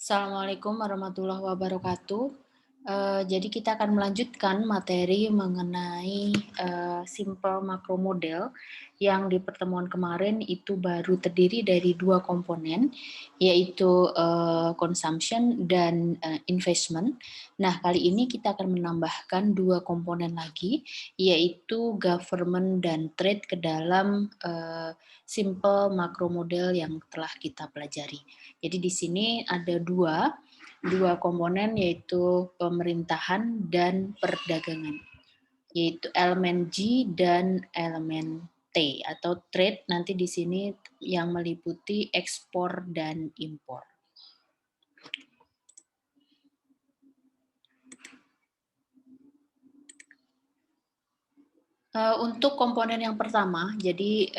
Assalamualaikum warahmatullahi wabarakatuh. Jadi kita akan melanjutkan materi mengenai simple makro model yang di pertemuan kemarin itu baru terdiri dari dua komponen, yaitu consumption dan investment. Nah, kali ini kita akan menambahkan dua komponen lagi, yaitu government dan trade ke dalam simple makro model yang telah kita pelajari. Jadi di sini ada dua komponen, yaitu pemerintahan dan perdagangan, yaitu elemen G dan elemen T atau trade. Nanti di sini yang meliputi ekspor dan impor. Untuk komponen yang pertama, jadi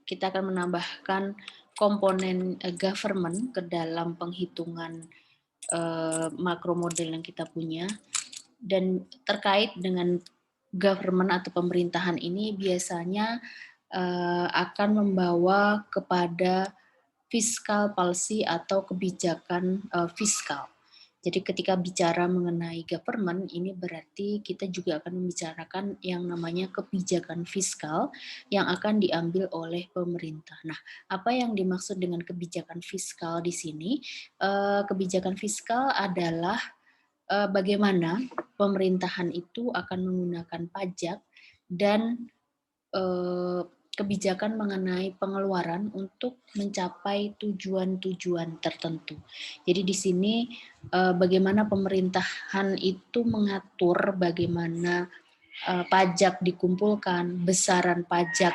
kita akan menambahkan komponen government ke dalam penghitungan makro model yang kita punya. Dan terkait dengan government atau pemerintahan ini biasanya akan membawa kepada fiscal policy atau kebijakan fiskal. Jadi ketika bicara mengenai government, ini berarti kita juga akan membicarakan yang namanya kebijakan fiskal yang akan diambil oleh pemerintah. Nah, apa yang dimaksud dengan kebijakan fiskal di sini? Kebijakan fiskal adalah bagaimana pemerintahan itu akan menggunakan pajak dan kebijakan mengenai pengeluaran untuk mencapai tujuan-tujuan tertentu. Jadi di sini bagaimana pemerintahan itu mengatur bagaimana pajak dikumpulkan, besaran pajak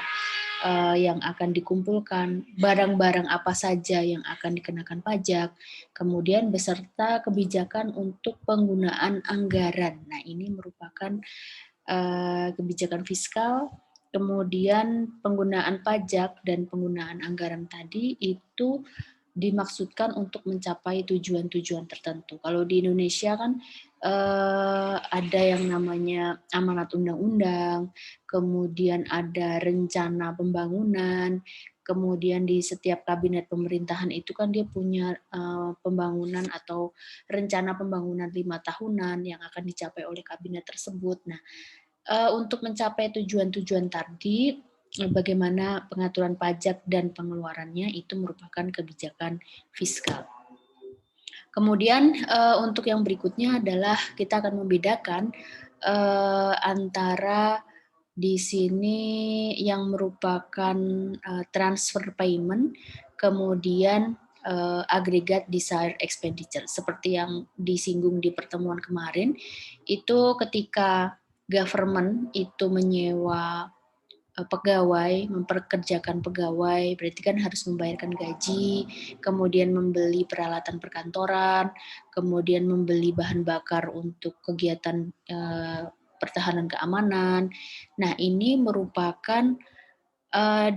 yang akan dikumpulkan, barang-barang apa saja yang akan dikenakan pajak, kemudian beserta kebijakan untuk penggunaan anggaran. Nah, ini merupakan kebijakan fiskal. Kemudian penggunaan pajak dan penggunaan anggaran tadi itu dimaksudkan untuk mencapai tujuan-tujuan tertentu. Kalau di Indonesia kan ada yang namanya amanat undang-undang, kemudian ada rencana pembangunan, kemudian di setiap kabinet pemerintahan itu kan dia punya pembangunan atau rencana pembangunan 5 tahunan yang akan dicapai oleh kabinet tersebut. Nah, untuk mencapai tujuan-tujuan tadi, bagaimana pengaturan pajak dan pengeluarannya itu merupakan kebijakan fiskal. Kemudian untuk yang berikutnya adalah kita akan membedakan antara di sini yang merupakan transfer payment, kemudian aggregate desired expenditure. Seperti yang disinggung di pertemuan kemarin, itu ketika government itu menyewa pegawai, memperkerjakan pegawai, berarti kan harus membayarkan gaji, kemudian membeli peralatan perkantoran, kemudian membeli bahan bakar untuk kegiatan pertahanan keamanan. Nah, ini merupakan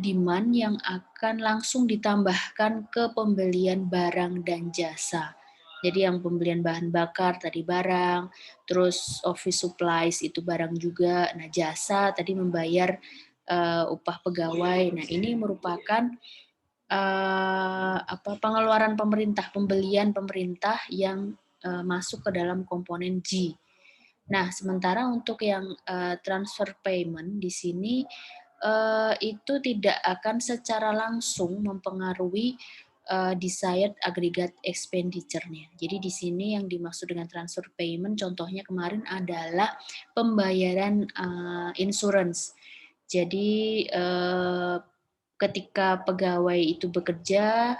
demand yang akan langsung ditambahkan ke pembelian barang dan jasa. Jadi yang pembelian bahan bakar tadi barang, terus office supplies itu barang juga. Nah, jasa tadi membayar upah pegawai. Nah, ini merupakan pengeluaran pemerintah, pembelian pemerintah yang masuk ke dalam komponen G. Nah, sementara untuk yang transfer payment di sini itu tidak akan secara langsung mempengaruhi desired aggregate expenditure-nya. Jadi di sini yang dimaksud dengan transfer payment, contohnya kemarin adalah pembayaran insurance. Jadi ketika pegawai itu bekerja,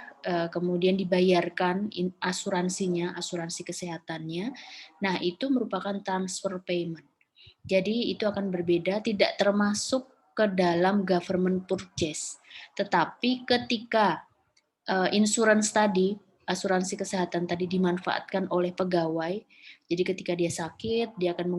kemudian dibayarkan asuransinya, asuransi kesehatannya, nah itu merupakan transfer payment. Jadi itu akan berbeda, tidak termasuk ke dalam government purchase. Tetapi ketika insurance tadi, asuransi kesehatan tadi dimanfaatkan oleh pegawai, jadi ketika dia sakit, dia akan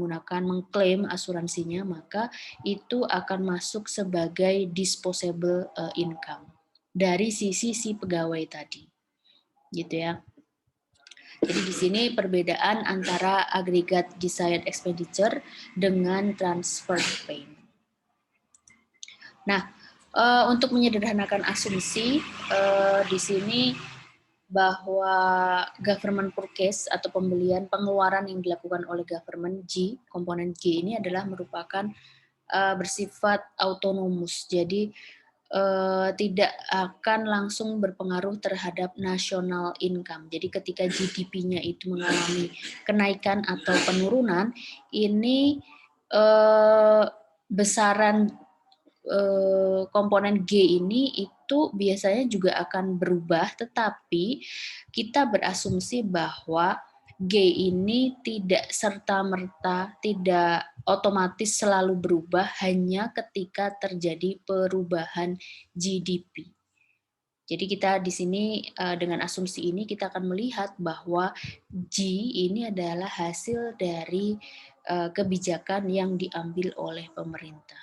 mengklaim asuransinya, maka itu akan masuk sebagai disposable income dari sisi si pegawai tadi. Gitu ya. Jadi di sini perbedaan antara aggregate desired expenditure dengan transfer payment. Nah, untuk menyederhanakan asumsi, di sini bahwa government purchase atau pengeluaran yang dilakukan oleh government G, komponen G ini adalah merupakan bersifat autonomus. Jadi tidak akan langsung berpengaruh terhadap national income. Jadi ketika GDP-nya itu mengalami kenaikan atau penurunan, ini besaran komponen G ini itu biasanya juga akan berubah, tetapi kita berasumsi bahwa G ini tidak serta-merta, tidak otomatis selalu berubah hanya ketika terjadi perubahan GDP. Jadi kita di sini dengan asumsi ini kita akan melihat bahwa G ini adalah hasil dari kebijakan yang diambil oleh pemerintah.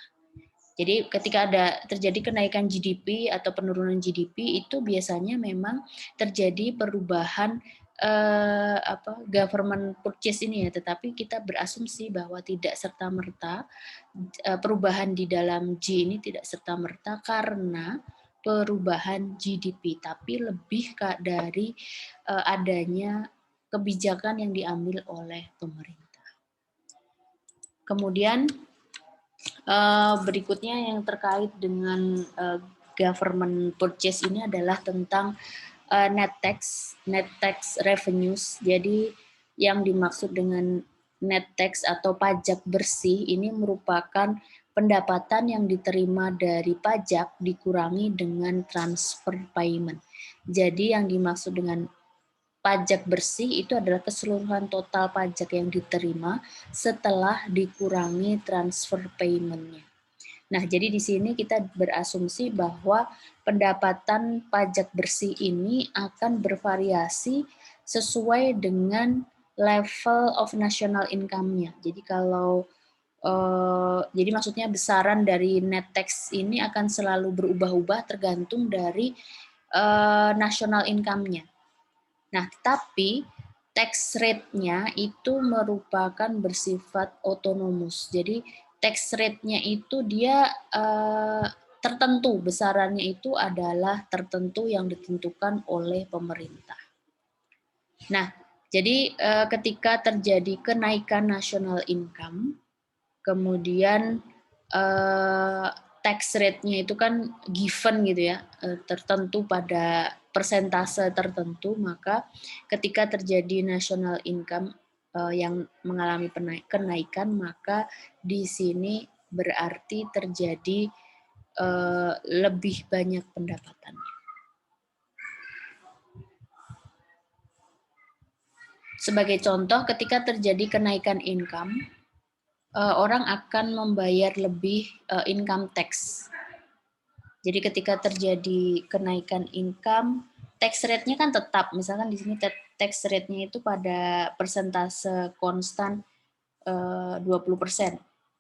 Jadi ketika ada terjadi kenaikan GDP atau penurunan GDP itu biasanya memang terjadi perubahan government purchase ini ya, tetapi kita berasumsi bahwa tidak serta-merta perubahan di dalam G ini tidak serta-merta karena perubahan GDP, tapi lebih dari adanya kebijakan yang diambil oleh pemerintah. Kemudian berikutnya yang terkait dengan government purchase ini adalah tentang net tax revenues. Jadi yang dimaksud dengan net tax atau pajak bersih ini merupakan pendapatan yang diterima dari pajak dikurangi dengan transfer payment. Jadi yang dimaksud dengan pajak bersih itu adalah keseluruhan total pajak yang diterima setelah dikurangi transfer payment-nya. Nah, jadi di sini kita berasumsi bahwa pendapatan pajak bersih ini akan bervariasi sesuai dengan level of national income-nya. Jadi kalau jadi maksudnya besaran dari net tax ini akan selalu berubah-ubah tergantung dari national income-nya. Nah, tapi tax rate-nya itu merupakan bersifat otonomus. Jadi tax rate-nya itu dia tertentu, besarannya itu adalah tertentu yang ditentukan oleh pemerintah. Nah, jadi ketika terjadi kenaikan national income, kemudian tax rate-nya itu kan given gitu ya, tertentu pada persentase tertentu, maka ketika terjadi national income yang mengalami kenaikan, maka di sini berarti terjadi lebih banyak pendapatannya. Sebagai contoh, ketika terjadi kenaikan income, orang akan membayar lebih income tax. Jadi ketika terjadi kenaikan income, tax rate-nya kan tetap. Misalkan di sini tax rate-nya itu pada persentase konstan 20%.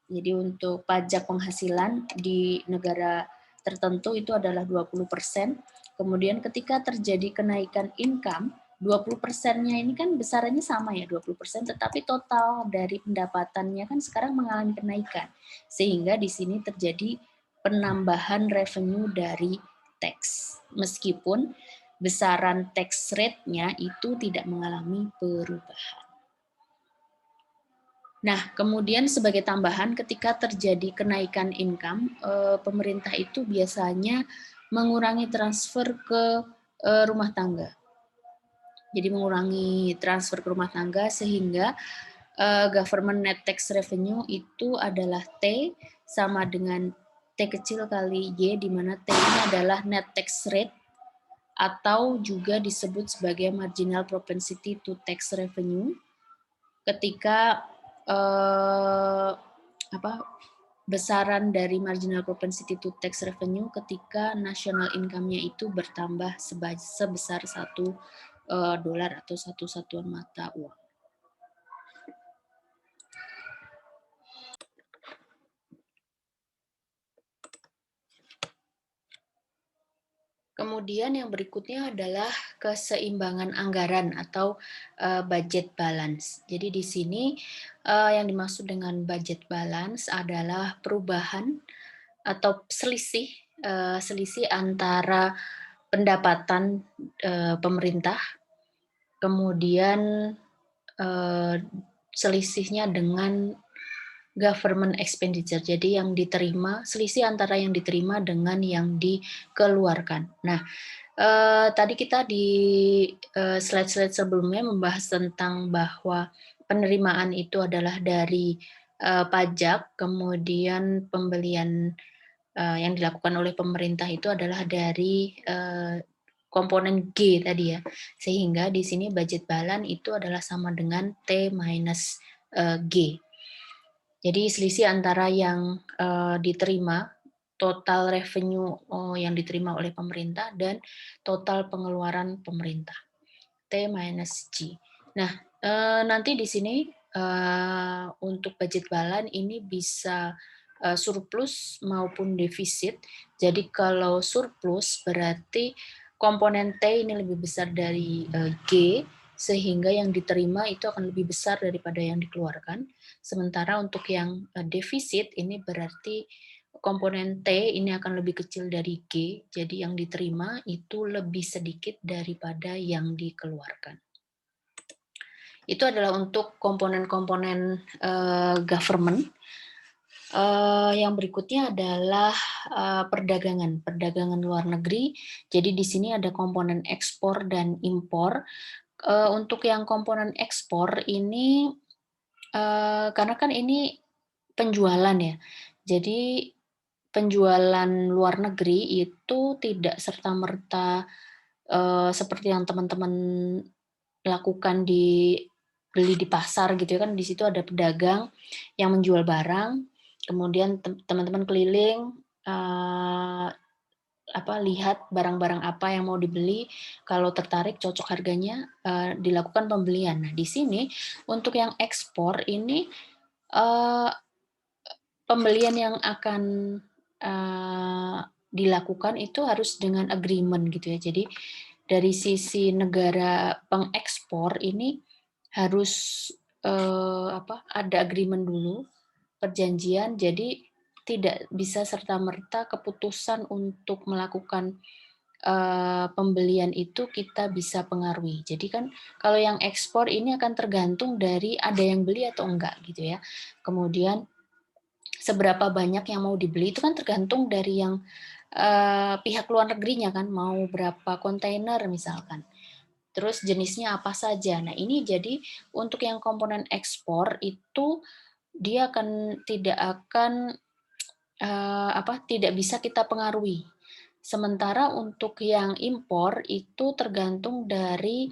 Jadi untuk pajak penghasilan di negara tertentu itu adalah 20%. Kemudian ketika terjadi kenaikan income, 20%-nya ini kan besarannya sama ya, 20%, tetapi total dari pendapatannya kan sekarang mengalami kenaikan. Sehingga di sini terjadi penambahan revenue dari tax. Meskipun besaran tax rate-nya itu tidak mengalami perubahan. Nah, kemudian sebagai tambahan ketika terjadi kenaikan income, pemerintah itu biasanya mengurangi transfer ke rumah tangga. Jadi mengurangi transfer ke rumah tangga sehingga government net tax revenue itu adalah T sama dengan T kecil kali Y, di mana T ini adalah net tax rate atau juga disebut sebagai marginal propensity to tax revenue ketika besaran dari marginal propensity to tax revenue ketika national income-nya itu bertambah sebesar $1 atau satu satuan mata uang. Kemudian yang berikutnya adalah keseimbangan anggaran atau budget balance. Jadi di sini yang dimaksud dengan budget balance adalah perubahan atau selisih antara pendapatan pemerintah, kemudian selisihnya dengan government expenditure. Jadi yang diterima, selisih antara yang diterima dengan yang dikeluarkan. Nah, tadi kita di slide-slide sebelumnya membahas tentang bahwa penerimaan itu adalah dari pajak, kemudian pembelian yang dilakukan oleh pemerintah itu adalah dari komponen G tadi ya. Sehingga di sini budget balance itu adalah sama dengan T minus G. Jadi selisih antara yang diterima, total revenue yang diterima oleh pemerintah dan total pengeluaran pemerintah. T minus G. Nah, nanti di sini untuk budget balance ini bisa surplus maupun defisit. Jadi kalau surplus berarti komponen T ini lebih besar dari G, sehingga yang diterima itu akan lebih besar daripada yang dikeluarkan. Sementara untuk yang defisit ini berarti komponen T ini akan lebih kecil dari G, jadi yang diterima itu lebih sedikit daripada yang dikeluarkan. Itu adalah untuk komponen-komponen government. Yang berikutnya adalah perdagangan luar negeri. Jadi di sini ada komponen ekspor dan impor. Untuk yang komponen ekspor ini, karena kan ini penjualan ya, jadi penjualan luar negeri itu tidak serta-merta seperti yang teman-teman lakukan beli di pasar gitu ya kan, di situ ada pedagang yang menjual barang, kemudian teman-teman keliling lihat barang-barang apa yang mau dibeli, kalau tertarik cocok harganya dilakukan pembelian. Nah, di sini untuk yang ekspor ini pembelian yang akan dilakukan itu harus dengan agreement gitu ya. Jadi dari sisi negara pengekspor ini harus ada agreement dulu, perjanjian. Jadi tidak bisa serta-merta keputusan untuk melakukan pembelian itu kita bisa pengaruhi. Jadi kan kalau yang ekspor ini akan tergantung dari ada yang beli atau enggak gitu ya. Kemudian seberapa banyak yang mau dibeli itu kan tergantung dari yang pihak luar negerinya kan, mau berapa kontainer misalkan. Terus jenisnya apa saja. Nah, ini jadi untuk yang komponen ekspor itu dia tidak akan tidak bisa kita pengaruhi. Sementara untuk yang impor itu tergantung dari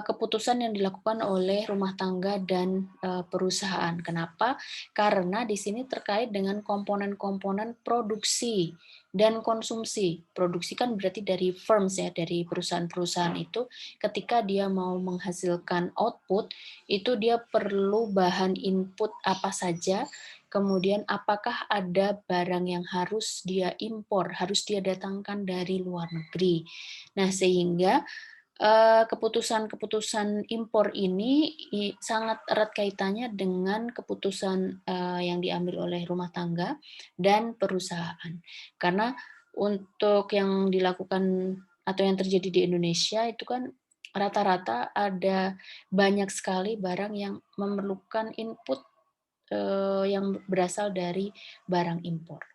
keputusan yang dilakukan oleh rumah tangga dan perusahaan. Kenapa? Karena di sini terkait dengan komponen-komponen produksi dan konsumsi. Produksi kan berarti dari firms ya, dari perusahaan-perusahaan itu ketika dia mau menghasilkan output, itu dia perlu bahan input apa saja, kemudian apakah ada barang yang harus dia impor, harus dia datangkan dari luar negeri. Nah, sehingga keputusan-keputusan impor ini sangat erat kaitannya dengan keputusan yang diambil oleh rumah tangga dan perusahaan. Karena untuk yang dilakukan atau yang terjadi di Indonesia itu kan rata-rata ada banyak sekali barang yang memerlukan input yang berasal dari barang impor.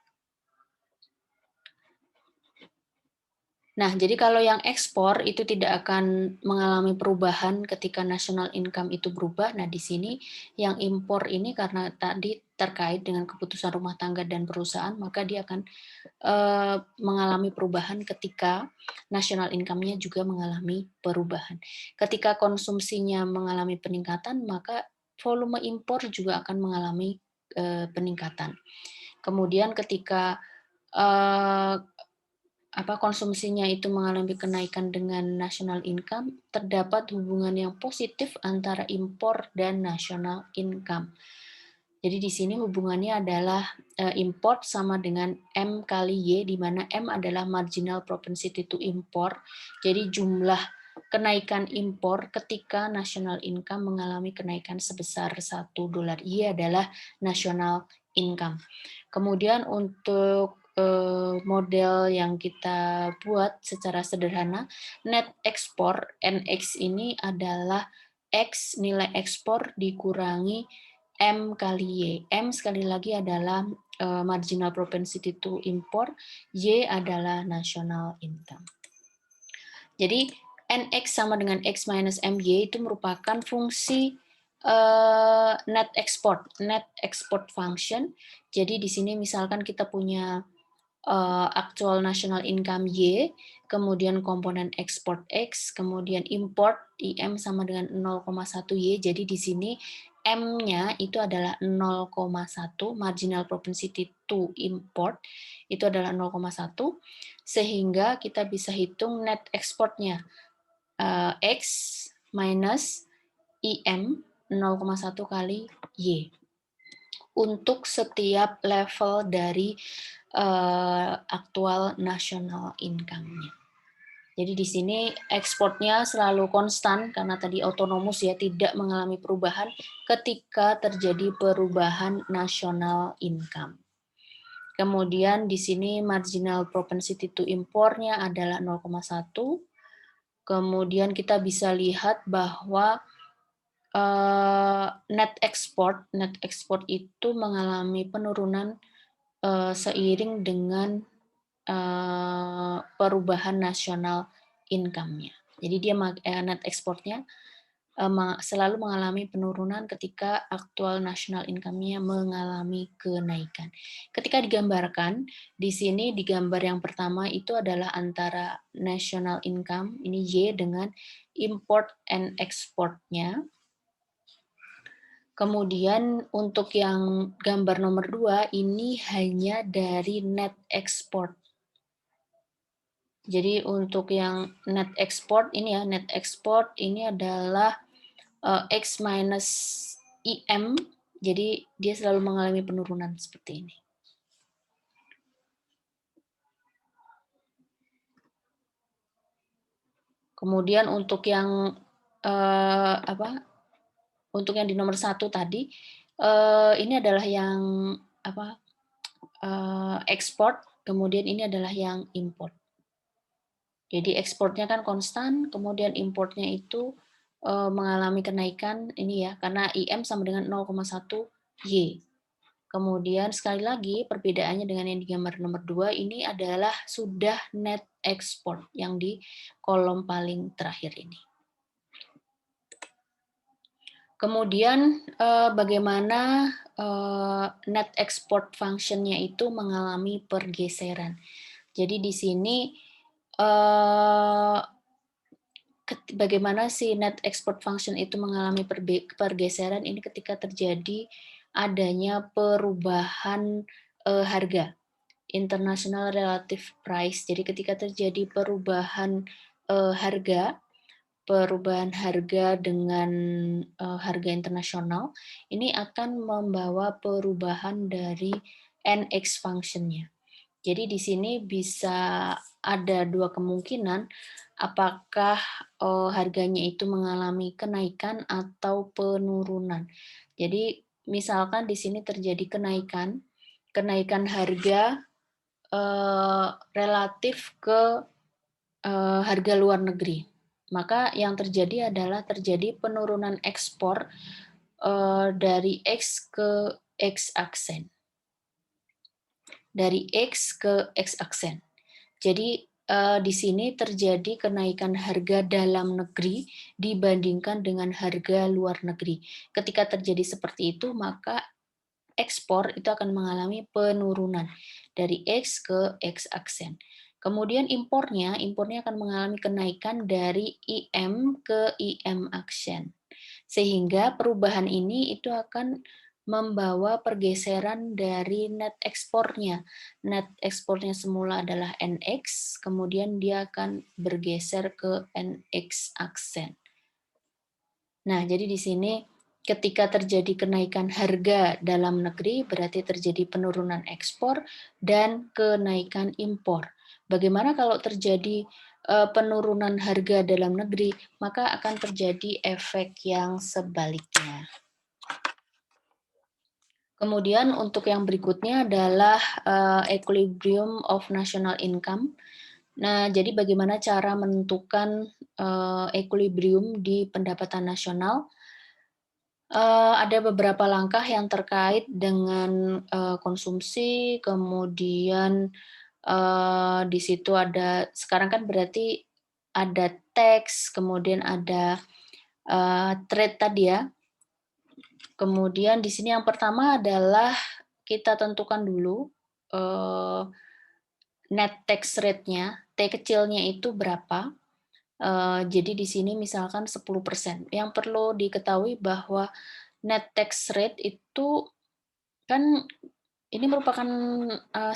Nah, jadi kalau yang ekspor itu tidak akan mengalami perubahan ketika national income itu berubah. Nah, di sini yang impor ini karena tadi terkait dengan keputusan rumah tangga dan perusahaan, maka dia akan mengalami perubahan ketika national income-nya juga mengalami perubahan. Ketika konsumsinya mengalami peningkatan, maka volume impor juga akan mengalami peningkatan. Kemudian ketika konsumsinya itu mengalami kenaikan dengan national income, terdapat hubungan yang positif antara impor dan national income. Jadi di sini hubungannya adalah import sama dengan M kali Y, di mana M adalah marginal propensity to import. Jadi jumlah kenaikan impor ketika national income mengalami kenaikan sebesar $1. Y adalah national income. Kemudian untuk model yang kita buat secara sederhana, net ekspor NX ini adalah X nilai ekspor dikurangi M kali Y. M sekali lagi adalah marginal propensity to import, Y adalah national income. Jadi NX sama dengan X minus MY itu merupakan fungsi net export function. Jadi di sini misalkan kita punya actual national income Y, kemudian komponen ekspor X, kemudian import IM sama dengan 0,1 Y. Jadi di sini M-nya itu adalah 0,1, marginal propensity to import itu adalah 0,1, sehingga kita bisa hitung net exportnya X minus IM 0,1 kali Y untuk setiap level dari aktual national income-nya. Jadi di sini ekspornya selalu konstan karena tadi autonomous ya, tidak mengalami perubahan ketika terjadi perubahan national income. Kemudian di sini marginal propensity to import-nya adalah 0,1. Kemudian kita bisa lihat bahwa net export itu mengalami penurunan seiring dengan perubahan nasional income-nya. Jadi dia net ekspornya selalu mengalami penurunan ketika aktual national income-nya mengalami kenaikan. Ketika digambarkan, di sini di gambar yang pertama itu adalah antara national income, ini Y, dengan import and export-nya. Kemudian untuk yang gambar nomor 2 ini hanya dari net export. Jadi untuk yang net export ini ya, net export ini adalah X minus IM, jadi dia selalu mengalami penurunan seperti ini. Kemudian untuk yang untuk yang di nomor 1 tadi, ini adalah yang ekspor, kemudian ini adalah yang import. Jadi ekspornya kan konstan, kemudian importnya itu mengalami kenaikan ini ya, karena IM sama dengan 0,1 Y. Kemudian sekali lagi perbedaannya dengan yang di gambar nomor 2 ini adalah sudah net export yang di kolom paling terakhir ini. Kemudian bagaimana net export function-nya itu mengalami pergeseran. Jadi di sini bagaimana si net export function itu mengalami pergeseran ini ketika terjadi adanya perubahan harga, international relative price. Jadi ketika terjadi perubahan harga dengan harga internasional, ini akan membawa perubahan dari NX function-nya. Jadi di sini bisa ada dua kemungkinan, apakah harganya itu mengalami kenaikan atau penurunan. Jadi misalkan di sini terjadi kenaikan harga relatif ke harga luar negeri. Maka yang terjadi adalah terjadi penurunan ekspor dari X ke X aksen. Dari X ke X aksen. Jadi di sini terjadi kenaikan harga dalam negeri dibandingkan dengan harga luar negeri. Ketika terjadi seperti itu, maka ekspor itu akan mengalami penurunan dari X ke X aksen. Kemudian impornya akan mengalami kenaikan dari IM ke IM aksen. Sehingga perubahan ini itu akan membawa pergeseran dari net ekspornya. Net ekspornya semula adalah NX, kemudian dia akan bergeser ke NX aksen. Nah, jadi di sini ketika terjadi kenaikan harga dalam negeri, berarti terjadi penurunan ekspor dan kenaikan impor. Bagaimana kalau terjadi penurunan harga dalam negeri, maka akan terjadi efek yang sebaliknya. Kemudian untuk yang berikutnya adalah equilibrium of national income. Nah, jadi bagaimana cara menentukan equilibrium di pendapatan nasional? Ada beberapa langkah yang terkait dengan konsumsi, kemudian di situ ada sekarang kan berarti ada tax, kemudian ada trade tadi ya. Kemudian di sini yang pertama adalah kita tentukan dulu eh, net tax rate-nya, T kecilnya itu berapa. Jadi di sini misalkan 10%. Yang perlu diketahui bahwa net tax rate itu kan ini merupakan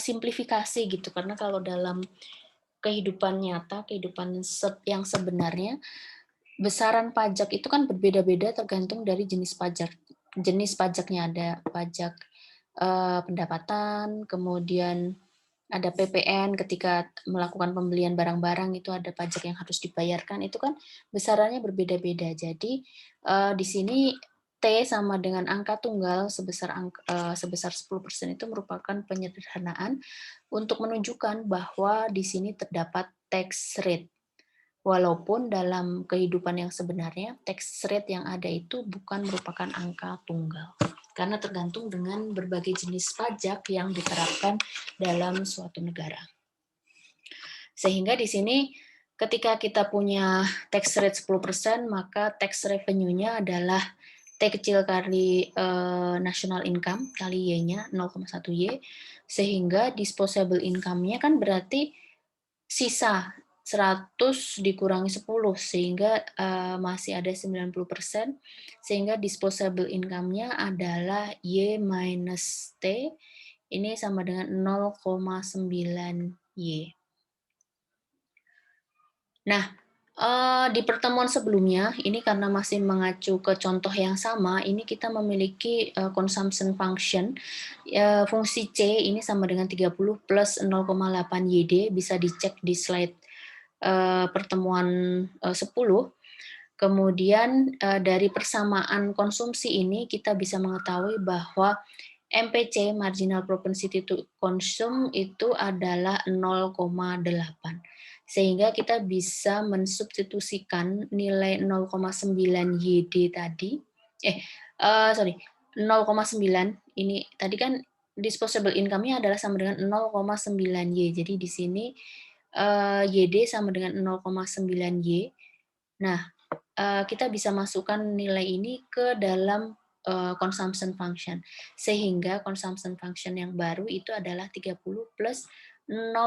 simplifikasi gitu, karena kalau dalam kehidupan nyata, kehidupan yang sebenarnya, besaran pajak itu kan berbeda-beda tergantung dari jenis pajak. Jenis pajaknya ada pajak pendapatan, kemudian ada PPN ketika melakukan pembelian barang-barang itu ada pajak yang harus dibayarkan, itu kan besarannya berbeda-beda. Jadi di sini T sama dengan angka tunggal sebesar 10% itu merupakan penyederhanaan untuk menunjukkan bahwa di sini terdapat tax rate. Walaupun dalam kehidupan yang sebenarnya tax rate yang ada itu bukan merupakan angka tunggal. Karena tergantung dengan berbagai jenis pajak yang diterapkan dalam suatu negara. Sehingga di sini ketika kita punya tax rate 10%, maka tax revenue-nya adalah T kecil kali national income kali Y-nya 0,1 Y, sehingga disposable income-nya kan berarti sisa 100 dikurangi 10 sehingga masih ada 90%, sehingga disposable income-nya adalah Y minus T, ini sama dengan 0,9 Y. Nah, di pertemuan sebelumnya, ini karena masih mengacu ke contoh yang sama, ini kita memiliki consumption function, fungsi C ini sama dengan 30 plus 0,8 YD, bisa dicek di slide pertemuan 10. Kemudian dari persamaan konsumsi ini kita bisa mengetahui bahwa MPC, marginal propensity to consume, itu adalah 0,8. Sehingga kita bisa mensubstitusikan nilai 0,9 YD tadi, sorry, 0,9, ini tadi kan disposable income-nya adalah sama dengan 0,9 Y. Jadi di sini YD sama dengan 0,9 Y. Nah, kita bisa masukkan nilai ini ke dalam consumption function. Sehingga consumption function yang baru itu adalah 30 plus 0,8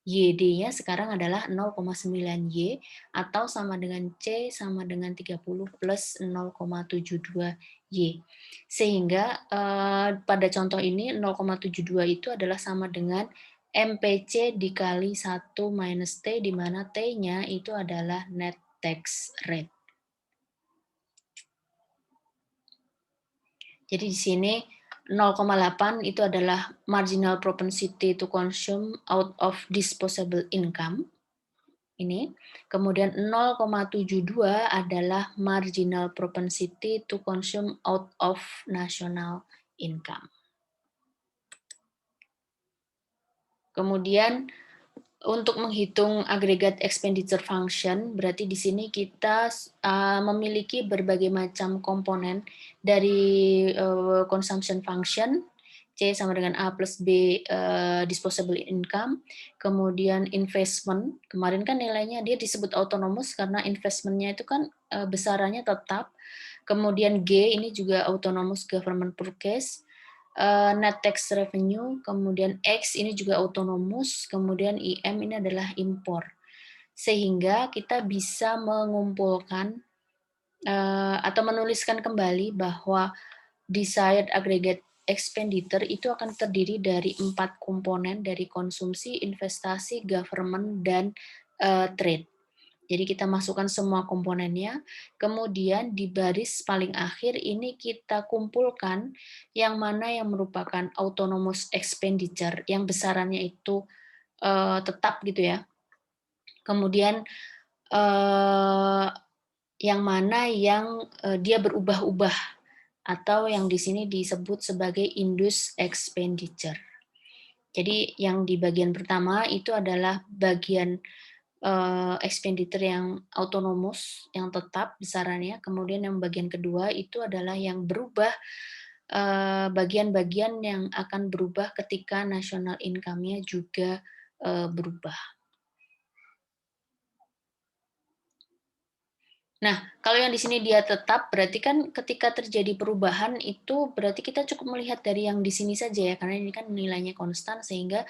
YD-nya sekarang adalah 0,9 Y atau sama dengan C sama dengan 30 plus 0,72 Y. Sehingga pada contoh ini 0,72 itu adalah sama dengan MPC dikali 1 minus T, di mana T-nya itu adalah net tax rate. Jadi di sini 0,8 itu adalah marginal propensity to consume out of disposable income. Ini. Kemudian 0,72 adalah marginal propensity to consume out of national income. Kemudian untuk menghitung aggregate expenditure function, berarti di sini kita memiliki berbagai macam komponen dari consumption function, C sama dengan A plus B disposable income, kemudian investment, kemarin kan nilainya dia disebut autonomous karena investmentnya itu kan besarannya tetap, kemudian G ini juga autonomous government purchase, net tax revenue, kemudian X ini juga autonomous, kemudian IM ini adalah impor. Sehingga kita bisa mengumpulkan atau menuliskan kembali bahwa desired aggregate expenditure itu akan terdiri dari 4 komponen, dari konsumsi, investasi, government, dan trade. Jadi kita masukkan semua komponennya, kemudian di baris paling akhir ini kita kumpulkan yang mana yang merupakan autonomous expenditure, yang besarannya itu tetap gitu ya. Kemudian yang mana yang dia berubah-ubah atau yang di sini disebut sebagai induced expenditure. Jadi yang di bagian pertama itu adalah bagian expenditure yang autonomous, yang tetap besarannya. Kemudian yang bagian kedua itu adalah yang berubah, bagian-bagian yang akan berubah ketika national income-nya juga berubah. Nah, kalau yang di sini dia tetap, berarti kan ketika terjadi perubahan itu berarti kita cukup melihat dari yang di sini saja ya, karena ini kan nilainya konstan sehingga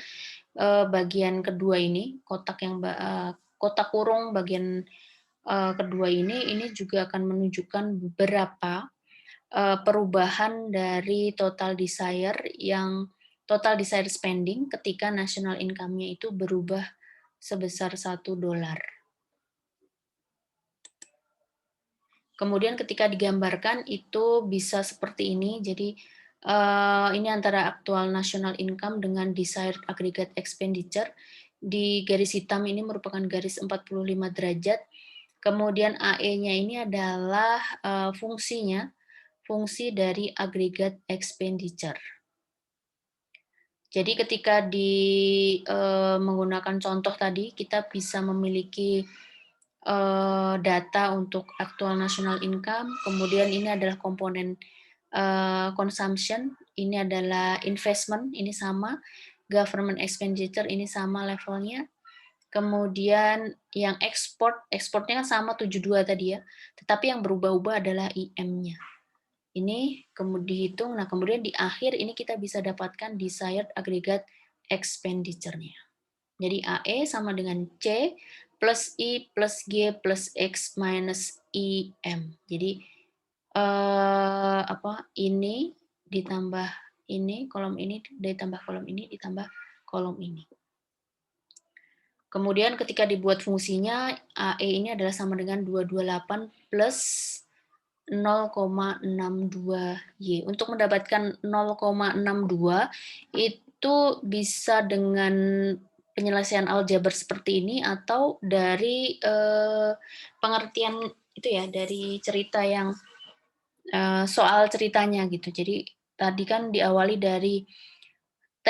bagian kedua ini, kotak kurung bagian kedua ini juga akan menunjukkan beberapa perubahan dari total desire spending ketika national income-nya itu berubah sebesar $1. Kemudian ketika digambarkan itu bisa seperti ini. Jadi ini antara aktual national income dengan desired aggregate expenditure. Di garis hitam ini merupakan garis 45 derajat. Kemudian AE-nya ini adalah fungsi dari aggregate expenditure. Jadi ketika menggunakan contoh tadi, kita bisa memiliki data untuk actual national income, kemudian ini adalah komponen consumption, ini adalah investment, ini sama, government expenditure, ini sama levelnya, kemudian yang ekspornya kan sama 72 tadi ya, tetapi yang berubah-ubah adalah IM-nya. Ini kemudian dihitung, nah kemudian di akhir ini kita bisa dapatkan desired aggregate expenditure-nya. Jadi AE sama dengan C plus I plus G plus X minus IM. Jadi ini ditambah ini, kolom ini ditambah kolom ini, ditambah kolom ini. Kemudian ketika dibuat fungsinya, AE ini adalah sama dengan 228 plus 0,62Y. Untuk mendapatkan 0,62 itu bisa dengan penyelesaian aljabar seperti ini atau dari pengertian itu ya, dari cerita yang soal ceritanya gitu. Jadi tadi kan diawali dari T,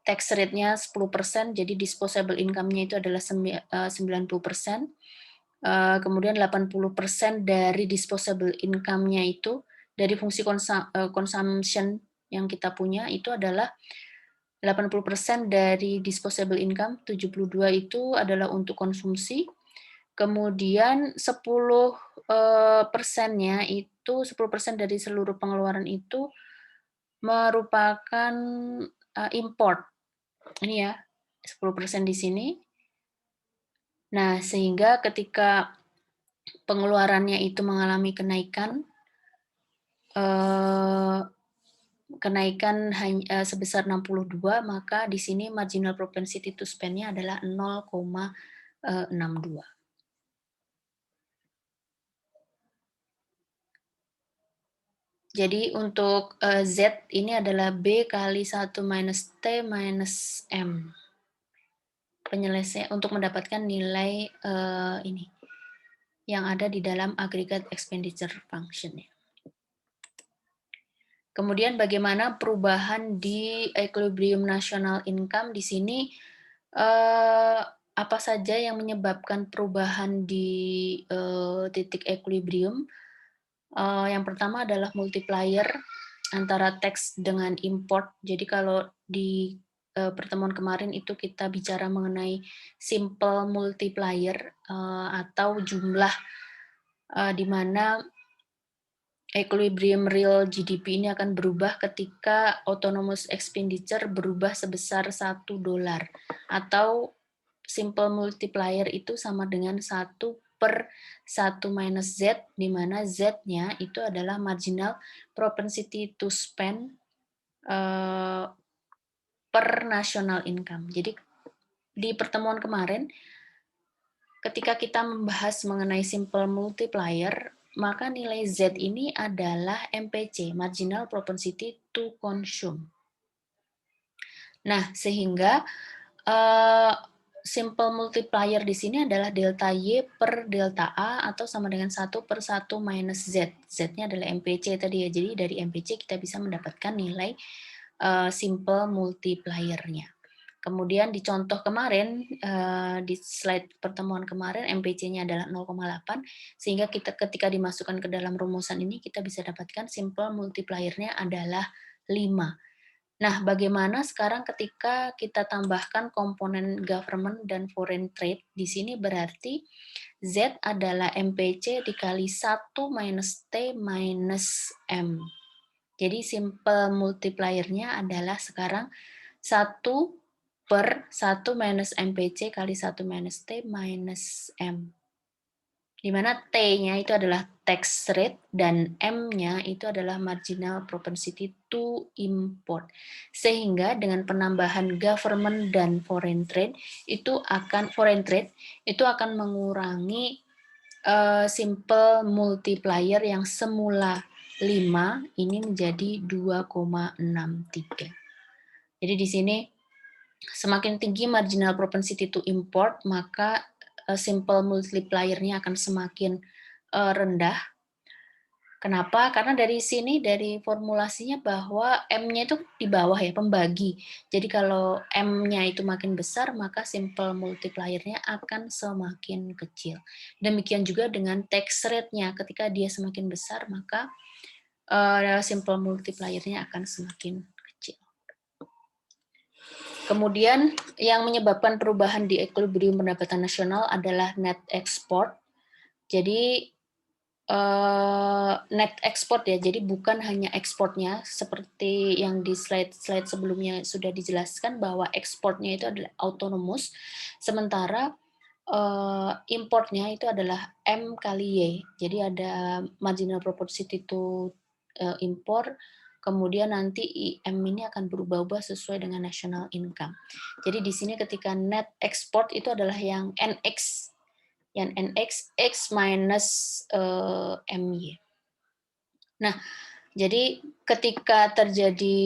tax rate-nya 10%, jadi disposable income-nya itu adalah 90%. Kemudian 80% dari disposable income-nya itu dari fungsi consumption yang kita punya itu adalah 80% dari disposable income, 72 itu adalah untuk konsumsi. Kemudian 10%-nya itu 10% dari seluruh pengeluaran itu merupakan import. Ini ya, 10% di sini. Nah, sehingga ketika pengeluarannya itu mengalami kenaikan sebesar 62, maka di sini marginal propensity to spend-nya adalah 0,62. Jadi untuk Z ini adalah B kali 1 minus T minus M. Penyelesaian untuk mendapatkan nilai ini yang ada di dalam aggregate expenditure function. Kemudian bagaimana perubahan di equilibrium national income di sini, apa saja yang menyebabkan perubahan di titik equilibrium. Yang pertama adalah multiplier antara tax dengan import. Jadi kalau di pertemuan kemarin itu kita bicara mengenai simple multiplier atau jumlah di mana equilibrium real GDP ini akan berubah ketika autonomous expenditure berubah sebesar $1 atau simple multiplier itu sama dengan 1 per 1 minus Z, di mana Z-nya itu adalah marginal propensity to spend per national income. Jadi di pertemuan kemarin, ketika kita membahas mengenai simple multiplier, maka nilai Z ini adalah MPC, marginal propensity to consume. Nah, sehingga simple multiplier di sini adalah delta Y per delta A atau sama dengan 1/1 minus Z. Z-nya adalah MPC tadi ya, jadi dari MPC kita bisa mendapatkan nilai simple multiplier-nya. Kemudian di contoh kemarin, di slide pertemuan kemarin, MPC-nya adalah 0,8, sehingga kita ketika dimasukkan ke dalam rumusan ini, kita bisa dapatkan simple multiplier-nya adalah 5. Nah, bagaimana sekarang ketika kita tambahkan komponen government dan foreign trade, di sini berarti Z adalah MPC dikali 1 minus T minus M. Jadi simple multiplier-nya adalah sekarang 1/1 minus MPC kali 1 minus T minus M. Di mana T-nya itu adalah tax rate dan M-nya itu adalah marginal propensity to import. Sehingga dengan penambahan government dan foreign trade itu akan mengurangi simple multiplier yang semula 5 ini menjadi 2,63. Jadi di sini semakin tinggi marginal propensity to import, maka simple multiplier-nya akan semakin rendah. Kenapa? Karena dari sini, dari formulasinya bahwa M-nya itu di bawah ya, pembagi. Jadi kalau M-nya itu makin besar, maka simple multiplier-nya akan semakin kecil. Demikian juga dengan tax rate-nya. Ketika dia semakin besar, maka simple multiplier-nya akan semakin kecil. Kemudian yang menyebabkan perubahan di equilibrium pendapatan nasional adalah net export. Jadi net export ya, jadi bukan hanya ekspornya seperti yang di slide sebelumnya sudah dijelaskan bahwa ekspornya itu adalah autonomous, sementara importnya itu adalah M kali Y. Jadi ada marginal propensity to import, kemudian nanti IM ini akan berubah-ubah sesuai dengan national income. Jadi di sini ketika net export itu adalah yang NX, X minus MY. Nah, jadi ketika terjadi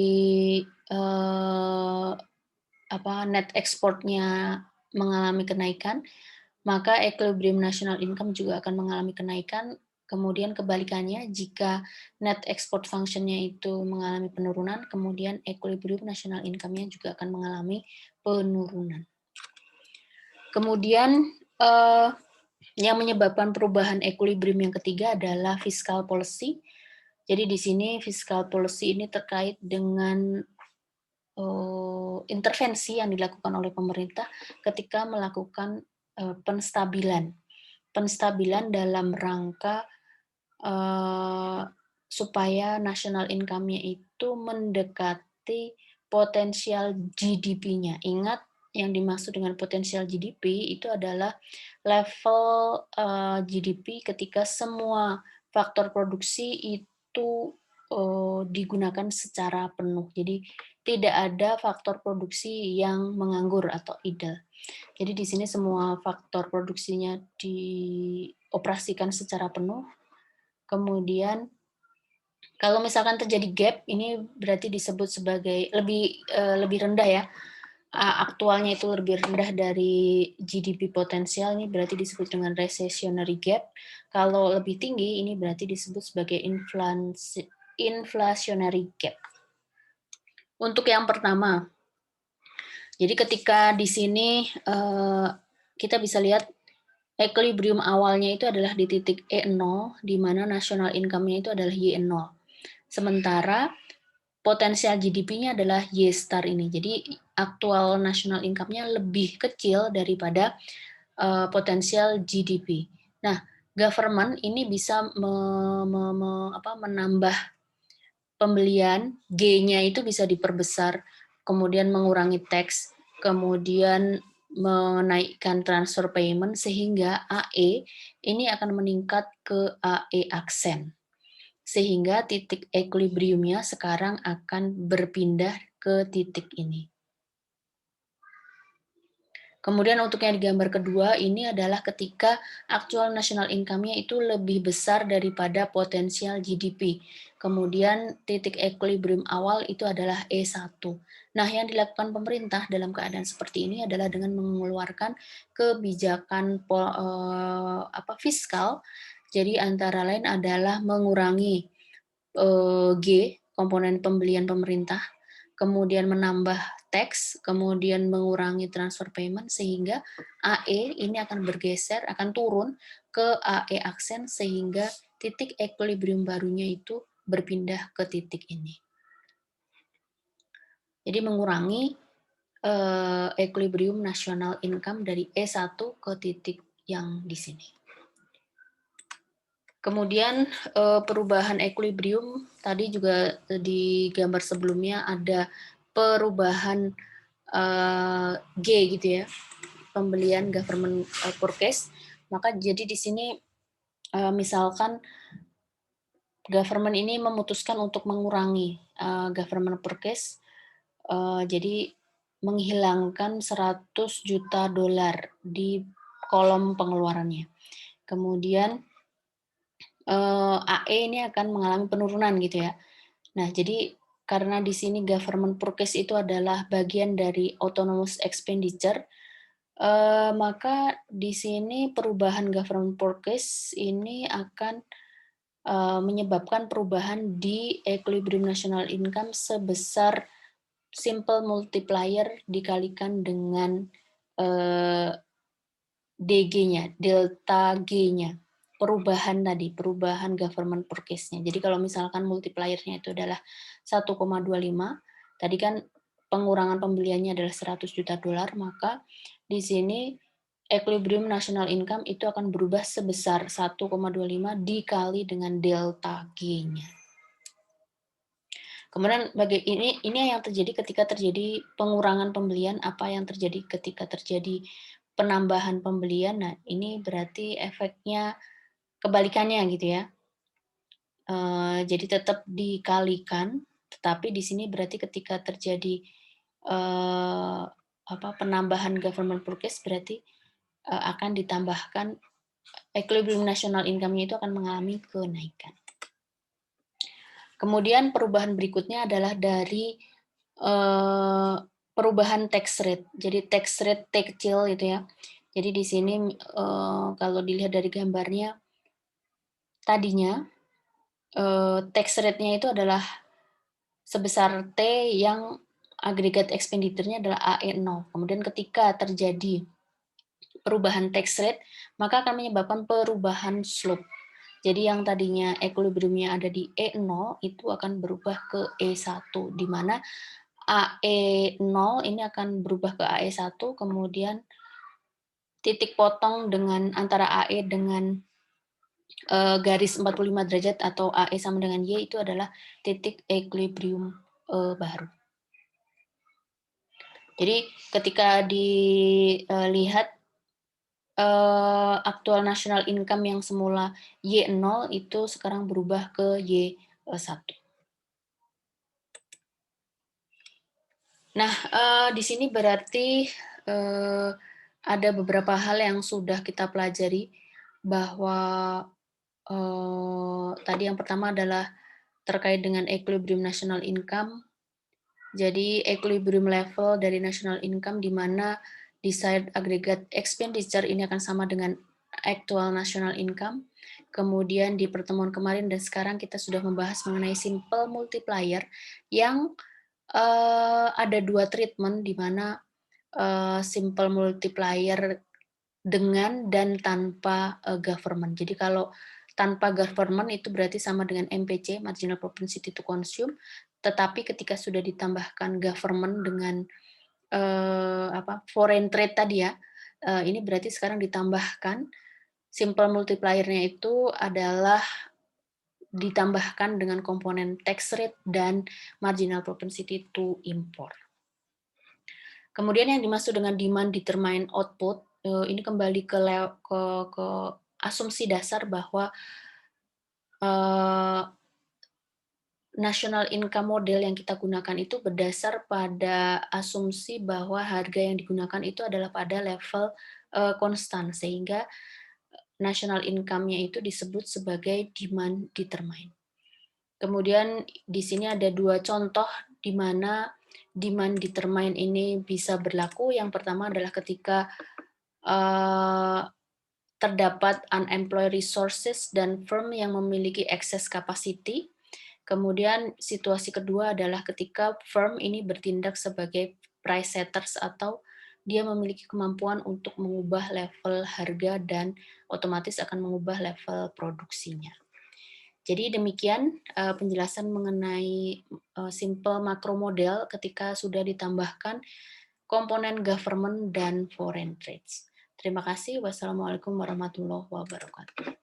net exportnya mengalami kenaikan, maka equilibrium national income juga akan mengalami kenaikan. Kemudian kebalikannya, jika net export function-nya itu mengalami penurunan, kemudian equilibrium national income-nya juga akan mengalami penurunan. Kemudian yang menyebabkan perubahan equilibrium yang ketiga adalah fiscal policy. Jadi di sini fiscal policy ini terkait dengan intervensi yang dilakukan oleh pemerintah ketika melakukan penstabilan dalam rangka supaya national income-nya itu mendekati potensial GDP-nya. Ingat, yang dimaksud dengan potensial GDP itu adalah level GDP ketika semua faktor produksi itu digunakan secara penuh. Jadi tidak ada faktor produksi yang menganggur atau idle. Jadi di sini semua faktor produksinya dioperasikan secara penuh. Kemudian kalau misalkan terjadi gap, ini berarti disebut sebagai lebih rendah ya. Aktualnya itu lebih rendah dari GDP potensial, ini berarti disebut dengan recessionary gap. Kalau lebih tinggi, ini berarti disebut sebagai inflationary gap. Untuk yang pertama, jadi ketika di sini kita bisa lihat equilibrium awalnya itu adalah di titik E0, di mana national income-nya itu adalah Y0. Sementara potensial GDP-nya adalah Y star ini. Jadi aktual national income-nya lebih kecil daripada potensial GDP. Nah, government ini bisa menambah pembelian, G-nya itu bisa diperbesar, kemudian mengurangi tax, kemudian menaikkan transfer payment sehingga AE ini akan meningkat ke AE aksen. Sehingga titik equilibriumnya sekarang akan berpindah ke titik ini. Kemudian untuk yang di gambar kedua ini adalah ketika actual national income-nya itu lebih besar daripada potensial GDP. Kemudian titik equilibrium awal itu adalah E1. Nah, yang dilakukan pemerintah dalam keadaan seperti ini adalah dengan mengeluarkan kebijakan fiskal. Jadi antara lain adalah mengurangi G, komponen pembelian pemerintah, kemudian menambah tax, kemudian mengurangi transfer payment, sehingga AE ini akan bergeser, akan turun ke AE aksen, sehingga titik equilibrium barunya itu berpindah ke titik ini. Jadi mengurangi equilibrium national income dari E1 ke titik yang di sini. Kemudian perubahan equilibrium, tadi juga di gambar sebelumnya ada perubahan G gitu ya, pembelian government purchase. Maka jadi di sini misalkan government ini memutuskan untuk mengurangi government purchase, jadi menghilangkan 100 juta dolar di kolom pengeluarannya. Kemudian AE ini akan mengalami penurunan gitu ya. Nah, jadi karena di sini government purchase itu adalah bagian dari autonomous expenditure, maka di sini perubahan government purchase ini akan menyebabkan perubahan di equilibrium national income sebesar simple multiplier dikalikan dengan DG-nya, delta G-nya. Perubahan tadi, perubahan government purchase-nya. Jadi kalau misalkan multiplier-nya itu adalah 1,25, tadi kan pengurangan pembeliannya adalah 100 juta dolar, maka di sini equilibrium national income itu akan berubah sebesar 1,25 dikali dengan delta G-nya. Kemudian ini yang terjadi ketika terjadi pengurangan pembelian, apa yang terjadi ketika terjadi penambahan pembelian. Nah, ini berarti efeknya kebalikannya gitu ya. Jadi tetap dikalikan, tetapi di sini berarti ketika terjadi penambahan government purchase berarti akan ditambahkan equilibrium national income-nya itu akan mengalami kenaikan. Kemudian perubahan berikutnya adalah dari perubahan tax rate. Jadi tax rate T kecil gitu ya. Jadi di sini kalau dilihat dari gambarnya, tadinya tax rate-nya itu adalah sebesar T yang agregat expenditure-nya adalah AE0. Kemudian ketika terjadi perubahan tax rate, maka akan menyebabkan perubahan slope. Jadi yang tadinya equilibrium-nya ada di E0 itu akan berubah ke E1, di mana AE0 ini akan berubah ke AE1, kemudian titik potong dengan antara AE dengan garis 45 derajat atau AE sama dengan Y itu adalah titik equilibrium baru. Jadi ketika dilihat aktual national income yang semula Y0 itu sekarang berubah ke Y1. Nah, di sini berarti ada beberapa hal yang sudah kita pelajari bahwa tadi yang pertama adalah terkait dengan equilibrium national income. Jadi equilibrium level dari national income di mana desired aggregate expenditure ini akan sama dengan actual national income. Kemudian di pertemuan kemarin dan sekarang kita sudah membahas mengenai simple multiplier yang ada dua treatment di mana simple multiplier dengan dan tanpa government. Jadi kalau tanpa government itu berarti sama dengan MPC, marginal propensity to consume. Tetapi ketika sudah ditambahkan government dengan foreign trade tadi ya, ini berarti sekarang ditambahkan simple multiplier-nya itu adalah ditambahkan dengan komponen tax rate dan marginal propensity to import. Kemudian yang dimaksud dengan demand determine output, ini kembali ke asumsi dasar bahwa national income model yang kita gunakan itu berdasar pada asumsi bahwa harga yang digunakan itu adalah pada level konstan, sehingga national income-nya itu disebut sebagai demand determined. Kemudian di sini ada dua contoh di mana demand determined ini bisa berlaku. Yang pertama adalah ketika terdapat unemployed resources dan firm yang memiliki excess capacity. Kemudian situasi kedua adalah ketika firm ini bertindak sebagai price setters atau dia memiliki kemampuan untuk mengubah level harga dan otomatis akan mengubah level produksinya. Jadi demikian penjelasan mengenai simple makro model ketika sudah ditambahkan komponen government dan foreign trades. Terima kasih. Wassalamualaikum warahmatullahi wabarakatuh.